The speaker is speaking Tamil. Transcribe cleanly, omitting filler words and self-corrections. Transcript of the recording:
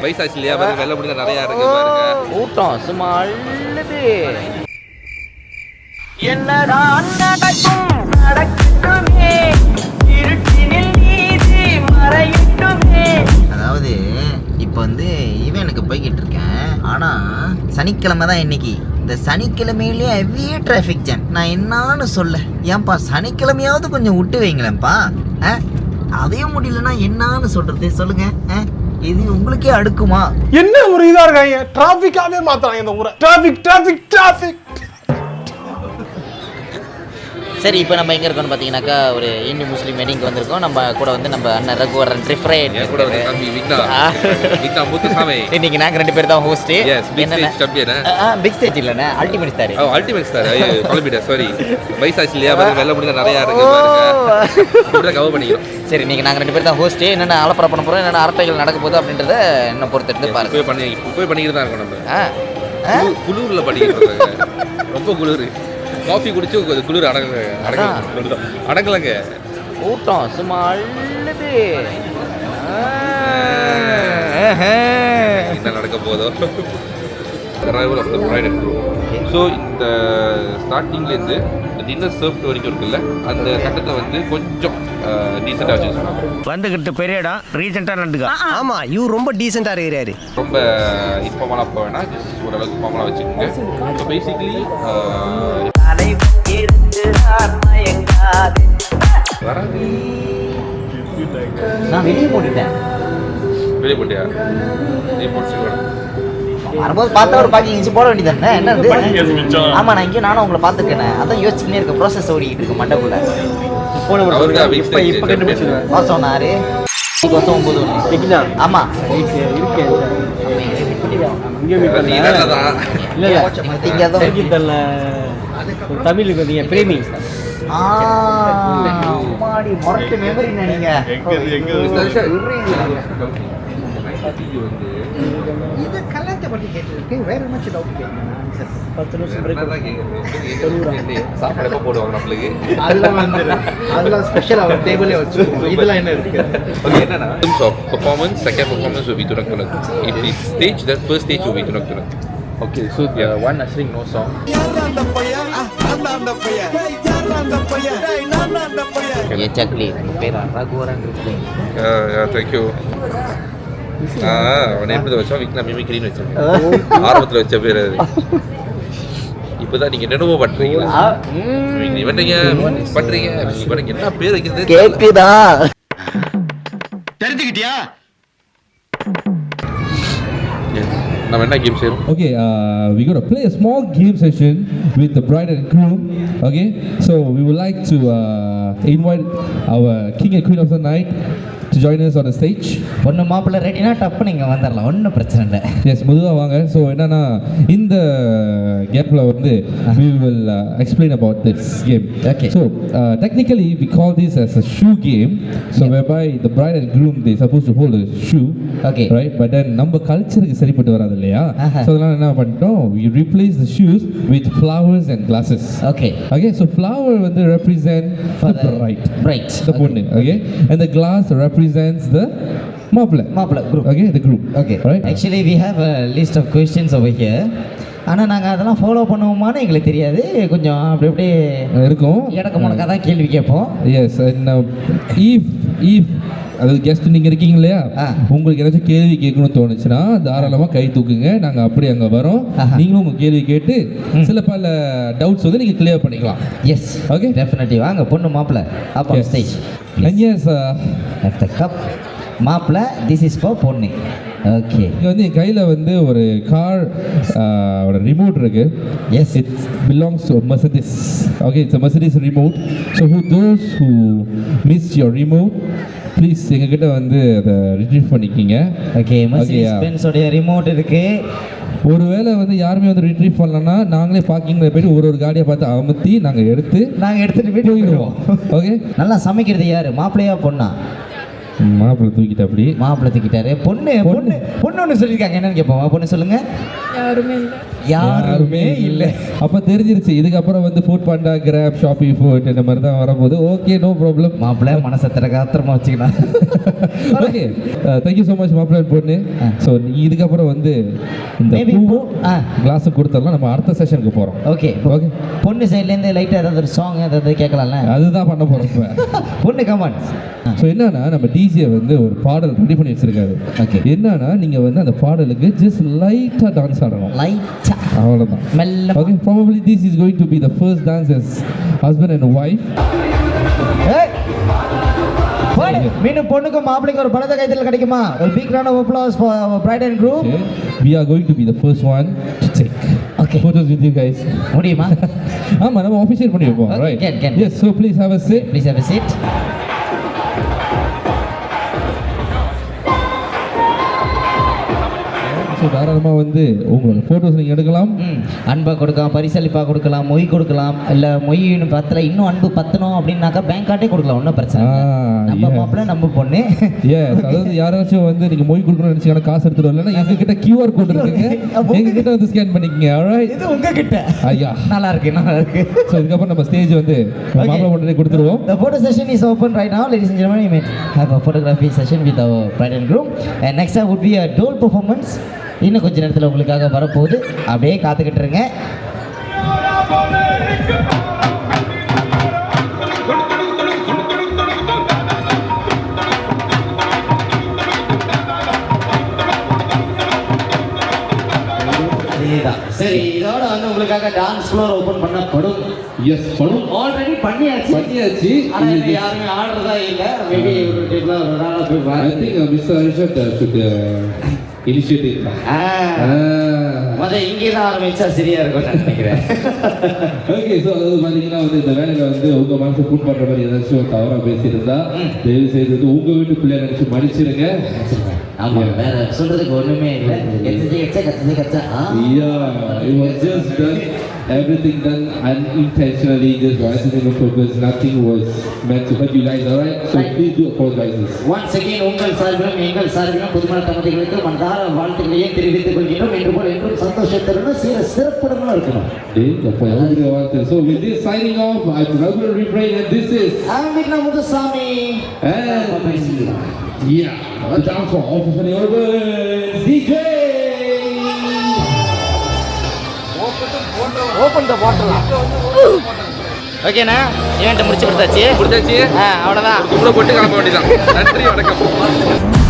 வயசாச்சு இல்லையா, வெள்ள முடிஞ்ச நிறைய இருக்கு பாருங்க. கூட்டம் சும்மா அள்ளுது. என்னதான் நடக்கும் நடக்கட்டுமே, இருட்டினில் நீதி மறையட்டுமே. அதாவது இப்போ ஈவனுக்கு போய்கிட்டு இருக்கேன். ஆனால் சனிக்கிழமை தான் இன்னைக்கு. இந்த சனிக்கிழமையிலேயே ஹெவி டிராஃபிக் ஜாம். நான் என்னான்னு சொல்ல, ஏன்பா சனிக்கிழமையாவது கொஞ்சம் விட்டு வைங்களேன்ப்பா. அதையும் முடியலன்னா என்னான்னு சொல்றது சொல்லுங்க. இது உங்களுக்கே அடுக்குமா? என்ன ஒரு இதா இருக்காங்க, டிராஃபிக்காவே மாத்துறாங்க இந்த ஊரை. Traffic traffic traffic. சரி, இப்போ நம்ம எங்கே இருக்கோம்னு பார்த்தீங்கன்னாக்கா ஒரு இந்து முஸ்லீம் வெட்டிங்க்கு வந்திருக்கோம். நம்ம கூட நம்ம அண்ணன் ரகுவரன் ட்ரிஃப்ரைட் கூட இன்னைக்கு நாங்கள் 2 பேர் தான் ஹோஸ்ட். பிக் ஸ்டேஜ் இல்லைண்ணே, ultimate star. Ultimate star sorry, வயசாச்சு இல்லையா, வெள்ள முடிஞ்ச நிறைய இருக்கு பாருங்க, கவர் பண்ணிக்கிறோம். சரி, இன்னைக்கு நாங்கள் 2 பேர் தான் ஹோஸ்ட். என்னென்ன ஆலப்பற பண்ண போகிறோம், என்னென்ன அரட்டைகள் நடக்க போகுது அப்படின்றத என்ன பொறுத்தெடுத்து பாருங்க. போய் பண்ணிக்கிட்டு தான் இருக்கோம். நம்ம குளிரில் பண்ணிக்கிட்டு இருக்கோம். ரொம்ப குளிர். காஃபி குடிச்சு குளிர் அடங்கலங்க. கூட்டம் சும்மா அள்ளுது. என்ன நடக்க போதோ. Arrival of the bride and groom. So இந்த ஸ்டார்டிங்லேருந்து இந்த டின்னர் சர்வ் வரைக்கும் இருக்குல்ல, அந்த கட்டத்தை கொஞ்சம் டீசெண்டாக வச்சுருக்காங்க. வந்துக்கிட்டு பெரிய இடம் ரீசெண்டாக நடந்துக்கா. ஆமாம், இவர் ரொம்ப டீசெண்டாக இருக்கிறாரு. ரொம்ப இன்ஃபார்மலாக போக வேணாம், ஜஸ்ட் ஓரளவுக்கு ஃபார்மலாக வச்சுக்கோங்க. ஸோ பேசிக்கலி நான் வெளியே போட்டுட்டேன். வெளியே போட்டியா? நீ போட்டு வரும்போது பார்த்தா ஒரு பாக்கி இன்ச்சு போட வேண்டியதானே. என்னது? ஆமா, நான் இங்கே நானும் உங்களை பார்த்துருக்கேன். அதான் யோசிச்சுன்னே இருக்க, ப்ராசஸ் ஓடிக்கிட்டு இருக்கு மண்டக்குள்ள. வருஷம் 6 வருஷம் 9 ஆமா தமிழுக்கு வந்தீங்க பிரேமி. மொரட்டு மெமரி நீங்க. இது கல்யாணத்தை பற்றி கேட்டிருக்கு. வேற என்ன டவுட் கேட்குறேன். 10 நிமிஷம் சாப்பாடு போடுவாங்க நம்மளுக்கு. அதெல்லாம் ஸ்பெஷல் அவர் டேபிளே வச்சு. இதெல்லாம் என்ன இருக்கு? ஓகே, என்னன்னா in terms of performance, second performance will be Tunak Tunak. If it's stage, that first stage will be Tunak Tunak. Okay, so the one Nasring no song. ये चकली पेरा रघुवरन ட்ரிஃப்ரை. Thank you. அவனை எப்படி வச்சோம், விக்னா மிமிக்ரின்னு வச்சோம். ஆரம்பத்தில் வச்ச பேர் அது. இப்போதான் நீங்க நினைவு பண்றீங்களா? பண்றீங்க என்ன பேர் வைக்கிறது கேக்குதா? தெரிஞ்சுக்கிட்டியா? நம்ம என்ன கேம் செய்றோம்? Okay, we're going to play a small game session with the bride and groom. Okay, so we would like to invite our king and queen of the night to join us on the stage. பொண்ணு மாப்பிள்ளை ரெடினா டப்பு நீங்கள் வந்துடலாம், ஒன்றும் பிரச்சனை இல்லை. எஸ், முதுவாக வாங்க. ஸோ என்னன்னா இந்த கேப்பில் we will explain about this game. Okay. So technically we call this as a shoe game. So whereby the bride and groom they supposed to hold a shoe. Okay. Right, but then நம்ம கல்ச்சருக்கு சரிப்பட்டு வராது இல்லையா? ஸோ அதனால என்ன பண்ணிட்டோம், we replace the shoes with flowers and glasses. Okay. Okay, so flower represent the bride, the பொண்ணு. Okay, and the glass represents the மாப்பிள்ளை group. Okay, the group. Okay, right. Actually we have a list of questions over here. ஆனால் நாங்கள் அதெல்லாம் ஃபாலோ பண்ணுவோமான்னு எங்களுக்கு தெரியாது. கொஞ்சம் அப்படி அப்படியே இருக்கும், எனக்கு முனக்காக தான் கேள்வி கேட்போம். எஸ், if அதாவது கெஸ்ட் நீங்கள் இருக்கீங்க இல்லையா, உங்களுக்கு ஏதாச்சும் கேள்வி கேட்கணும்னு தோணுச்சுன்னா தாராளமாக கை தூக்குங்க, நாங்கள் அப்படி அங்கே வரோம். நீங்களும் உங்கள் கேள்வி கேட்டு சில பல டவுட்ஸ் நீங்கள் கிளியர் பண்ணிக்கலாம். Yes, okay, definitely. வாங்க பொண்ணு மாப்பிள்ளை up on stage. And yes, at the cup மாப்பிள்ளை, திஸ் இஸ் ஃபார் பொண்ணு. ஓகே, இங்கே என் கையில் ஒரு கார் ரிமோட் இருக்கு. Yes, it belongs to Mercedes. Okay, it's Mercedes remote. So those who missed your remote, please எங்ககிட்ட அதை ரிட்ரீவ் பண்ணிக்கிங்க. ஓகே, Mercedes Benz உடைய ரிமோட் இருக்கு. ஒருவேளை யாருமே ரிட்ரீவ் பண்ணலன்னா நாங்களே பார்க்கிங்கில் போய்ட்டு ஒரு காடியை பார்த்து அமர்த்தி நாங்கள் எடுத்துகிட்டு போயிடுவோம். ஓகே, நல்லா சமைக்கிறது யார், மாப்பிள்ளையா பொண்ணா? மாப்பிள்ளை தூக்கிட்டு அப்படி மாப்பிள்ளை தூக்கிட்டாரு. பொண்ணு பொண்ணு பொண்ணு ஒன்று சொல்லியிருக்காங்க. என்னன்னு கேட்போம். பொண்ணு சொல்லுங்க. யாருமே இல்லை. அப்போ தெரிஞ்சிருச்சு இதுக்கப்புறம் வந்து Foodpanda, Grab, ShopeeFood இந்த மாதிரி தான் வரும்போது ஓகே நோ ப்ராப்ளம். மாப்பிள்ளை மனசை திறக்காத்திரமா வச்சுக்கலாம். ஓகே தேங்க்யூ ஸோ மச் மாப்பிள்ளை பொண்ணு. ஸோ நீ இதுக்கப்புறம் வந்து இந்த கிளாஸை கொடுத்தரலாம். நம்ம அடுத்த செஷனுக்கு போகிறோம். Okay okay. பொண்ணு சைட்லேருந்து லைட்டாக ஏதாவது ஒரு சாங் ஏதாவது கேட்கலாம்ல? அதுதான் பண்ண போகிறோம் இப்போ. பொண்ணு கமான். ஸோ என்னன்னா நம்ம டிஜே வந்து ஒரு பாடல் ரெடி பண்ணி வச்சிருக்காரு. ஓகே. என்னன்னா நீங்கள் வந்து அந்த பாடலுக்கு ஜஸ்ட் லைட்டாக டான்ஸ் ஆடணும். லைட்டா அவ்வளோதான். மெல்ல. Okay probably this is going to be the first dance as husband and wife. மீண்டும் பொண்ணுக்கும் மாப்பிள்ளைக்கு ஒரு பலத்த கைத்தல் கிடைக்குமா? ஒரு big round of applause for our bride and groom. Okay. We are going to be the first one to take photos with you guys. முடியுமா? ஆமா நம்ம ஆஃபீஷியல் பண்ணி வைப்போம். Right. Yes, so please have a seat. Please have a seat. So தாராளமாக வந்து உங்களோட ஃபோட்டோஸ் நீங்கள் எடுக்கலாம். அன்பை கொடுக்கலாம், பரிசளிப்பாக கொடுக்கலாம், மொய் கொடுக்கலாம். இல்லை மொய்னு பத்தல இன்னும் அன்பு பத்தணும் அப்படின்னாக்கா பேங்க் கார்டே கொடுக்கலாம். ஒன்றும் பிரச்சனை நம்ம மாப்பிள்ளை நம்ம பொண்ணு. அதாவது யாராச்சும் வந்து நீங்கள் மொய் கொடுக்கணும்னு நினச்சிங்கன்னா காசு எடுத்துட்டு வரலன்னா எங்ககிட்ட QR கோட் இருக்குங்க. எங்ககிட்ட வந்து ஸ்கேன் பண்ணிக்கங்க. இது உங்ககிட்ட. ஐயா நல்லா இருக்கு நல்லா இருக்கு. ஸோ இதுக்கப்புறம் நம்ம ஸ்டேஜ் வந்து மாப்பிள்ளை பொண்ணு கொடுத்துருவோம். The photo session is open right now, ladies and gentlemen. You may have a photography session with our bride and groom. And next up would be a dole performance. இன்னும் கொஞ்ச நேரத்தில் உங்களுக்காக வரப்போகுது. அப்படியே காத்துக்கிட்டு இருங்க. சரி இதோட வந்து உங்களுக்காக டான்ஸ் ஃப்ளோர் ஓபன் பண்ணப்படும். எஸ் படும். ஆல்ரெடி பண்ணியாச்சு. ஆனா இது யாருமே ஆடுறதா இல்லை. மேபி ஒரு டேபிள் ஒரு நாள் போய் I think Mr. Arshad should initiate it. இங்கே தான் ஆரம்பிச்சா சரியா இருக்கும்னு நினைக்கிறேன். ஓகே ஸோ அதாவது பார்த்தீங்கன்னா வந்து இந்த வேலையில் வந்து உங்கள் மனசை கூட் பண்ணுற மாதிரி ஏதாச்சும் தவறாக பேசியிருந்தா தயவு செய்து வந்து உங்கள் வீட்டு பிள்ளைய நினச்சி மன்னிச்சிடுங்க. ஆமாம் வேற சொல்றதுக்கு ஒன்றுமே இல்லை. கச்சா Yeah, it was just done. Everything done unintentionally, just accident on purpose. Nothing was meant to hurt you guys, alright? So please do apologize. Once again, உங்கள் சார்பிலும் எங்கள் சார்பிலும் புதுமண தம்பதிகளுக்கு மனதார வாழ்த்துக்களையே தெரிவித்துக் கொள்கிறோம். என்று போல என்றும் சந்தோஷத்துடன் சிறப்புடனும் இருக்கணும். So with this signing off, I'm Raghu Refrain and this is Amina Mudasami. Yeah, a dance for officially over DJ. Open the bottle. ஓகேண்ணா ஈவெண்ட்டை முடிச்சு கொடுத்தாச்சு. அவ்வளோதான். அவ்வளோதான். கும்பிட போட்டு கிளம்ப வேண்டியதான். நன்றி வணக்கம்.